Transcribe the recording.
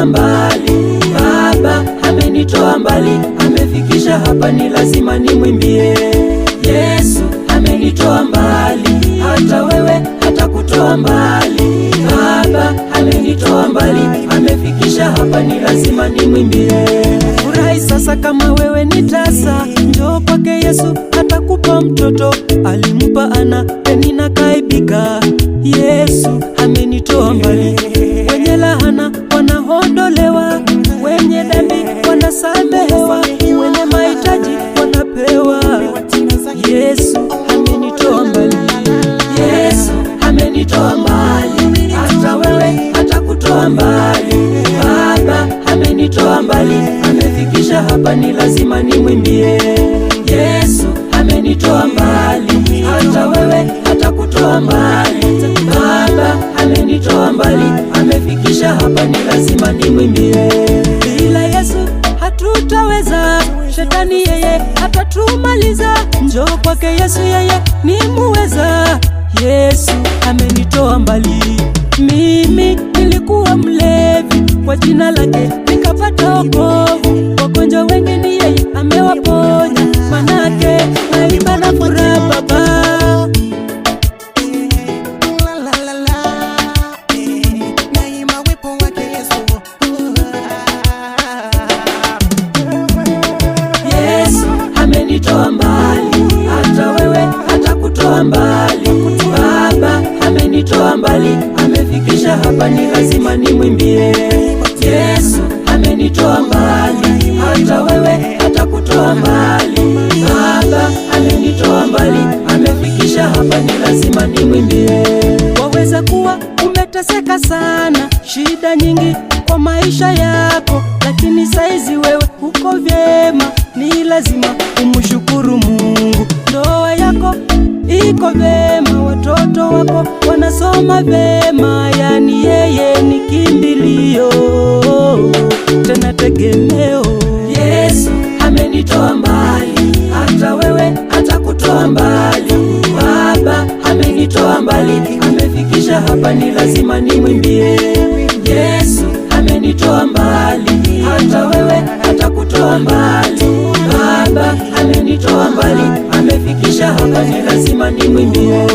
mbali, Baba amenitoa mbali, amefikisha hapa, ni lazima nimwimbie. Yesu amenitoa mbali, hata wewe hatakutoa mbali. Baba amenitoa mbali, amefikisha hapa, ni lazima nimwimbie. Furahi sasa kama wewe ni tasa, njoo kwake Yesu atakupa mtoto. Alimpa Ana, Penina, kaibika. Yesu amenitoa mbali, wenye lahana wanaondolewa, wenye dhambi wanasamehewa, wenye mahitaji wanapewa. Yesu amenitoa mbali, Yesu amenitoa mbali, hata wewe hatakutoa mbali. Baba amenitoa mbali, amefikisha hapa, ni lazima nimwimbie. Yesu amenitoa mbali, hata wewe hatakutoa mbali. Baba amenitoa mbali, amefikisha hapa, ni lazima nimwimbie. Bila Yesu hatutaweza, shetani yeye hatatumaliza. Njoo kwake Yesu, yeye ni muweza. Yesu amenitoa mbali, mimi nilikuwa mlevi, kwa jina lake nikapata wokovu. Wagonjwa wengi ni yeye amewaponya, manake naimba na furaha. Baba Yesu amenitoa mbali, hata wewe hatakutoa mbali. Baba amenitoa mbali, amefikisha hapa, ni lazima nimwimbie. Yesu amenitoa mbali, hata wewe hatakutoa mbali. Baba amenitoa mbali, amefikisha hapa, ni lazima nimwimbie. Waweza kuwa umeteseka sana, shida nyingi kwa maisha yako, lakini saizi wewe uko vyema, ni lazima umshukuru Mungu. Ndoa yako iko vyema, watoto wako wanasoma vyema, yani yeye ni kimbilio, tena tegemeo. Yesu amenitoa mbali, hata wewe hatakutoa mbali. Baba amenitoa mbali, amefikisha hapa, ni lazima nimwimbie. Yesu amenitoa mbali, hata wewe hatakutoa mbali. Baba amenitoa mbali, amefikisha hapa, ni lazima nimwimbie.